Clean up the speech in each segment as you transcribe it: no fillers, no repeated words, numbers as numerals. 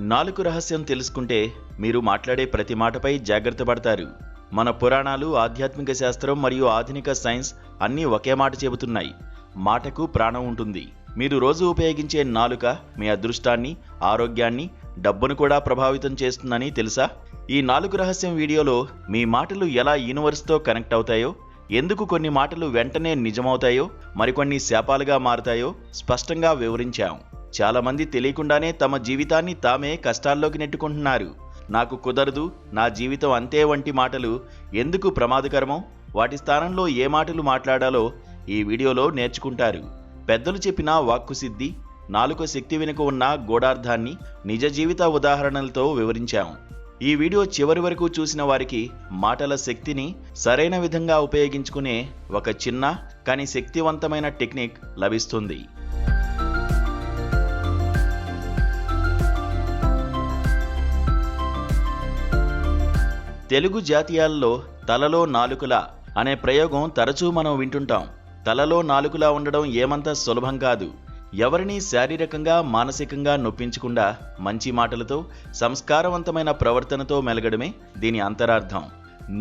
నాలుక రహస్యం తెలుసుకుంటే మీరు మాట్లాడే ప్రతి మాటపై జాగ్రత్త పడతారు. మన పురాణాలు, ఆధ్యాత్మిక శాస్త్రం మరియు ఆధునిక సైన్స్ అన్నీ ఒకే మాట చెబుతున్నాయి. మాటకు ప్రాణం ఉంటుంది. మీరు రోజు ఉపయోగించే నాలుక మీ అదృష్టాన్ని, ఆరోగ్యాన్ని, డబ్బును కూడా ప్రభావితం చేస్తుందని తెలుసా? ఈ నాలుక రహస్యం వీడియోలో మీ మాటలు ఎలా యూనివర్స్తో కనెక్ట్ అవుతాయో, ఎందుకు కొన్ని మాటలు వెంటనే నిజమవుతాయో, మరికొన్ని శాపాలుగా మారుతాయో స్పష్టంగా వివరించాం. చాలా మంది తెలియకుండానే తమ జీవితాన్ని తామే కష్టాల్లోకి నెట్టుకుంటున్నారు. నాకు కుదరదు, నా జీవితం అంతే వంటి మాటలు ఎందుకు ప్రమాదకరమో, వాటి స్థానంలో ఏ మాటలు మాట్లాడాలో ఈ వీడియోలో నేర్చుకుంటారు. పెద్దలు చెప్పిన వాక్కు సిద్ధి, నాలుక శక్తి వెనుక ఉన్న గూఢార్థాన్ని నిజ జీవిత ఉదాహరణలతో వివరించాం. ఈ వీడియో చివరి వరకు చూసిన వారికి మాటల శక్తిని సరైన విధంగా ఉపయోగించుకునే ఒక చిన్న కానీ శక్తివంతమైన టెక్నిక్ లభిస్తుంది. తెలుగు జాతీయాల్లో తలలో నాలుకలా అనే ప్రయోగం తరచూ మనం వింటుంటాం. తలలో నాలుకలా ఉండడం ఏమంత సులభం కాదు. ఎవరినీ శారీరకంగా, మానసికంగా నొప్పించకుండా మంచి మాటలతో, సంస్కారవంతమైన ప్రవర్తనతో మెలగడమే దీని అంతరార్థం.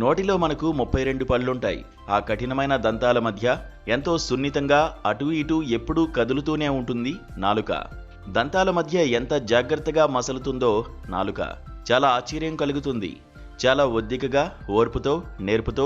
నోటిలో మనకు 32 పళ్ళుంటాయి. ఆ కఠినమైన దంతాల మధ్య ఎంతో సున్నితంగా అటూ ఇటూ ఎప్పుడూ కదులుతూనే ఉంటుంది నాలుక. దంతాల మధ్య ఎంత జాగ్రత్తగా మసలుతుందో నాలుక. చాలా ఆశ్చర్యం కలుగుతుంది. చాలా ఒద్దికగా, ఓర్పుతో, నేర్పుతో,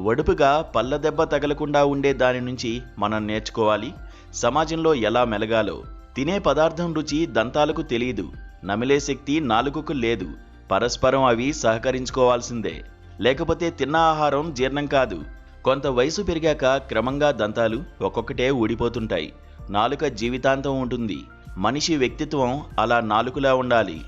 ఒడుపుగా పళ్ళ దెబ్బ తగలకుండా ఉండే దాని నుంచి మనం నేర్చుకోవాలి సమాజంలో ఎలా మెలగాలో. తినే పదార్థం రుచి దంతాలకు తెలియదు, నమిలే శక్తి నాలుకకు లేదు. పరస్పరం అవి సహకరించుకోవాల్సిందే. లేకపోతే తిన్న ఆహారం జీర్ణం కాదు. కొంత వయసు పెరిగాక క్రమంగా దంతాలు ఒక్కొక్కటే ఊడిపోతుంటాయి. నాలుక జీవితాంతం ఉంటుంది. మనిషి వ్యక్తిత్వం అలా నాలుకలా ఉండాలి.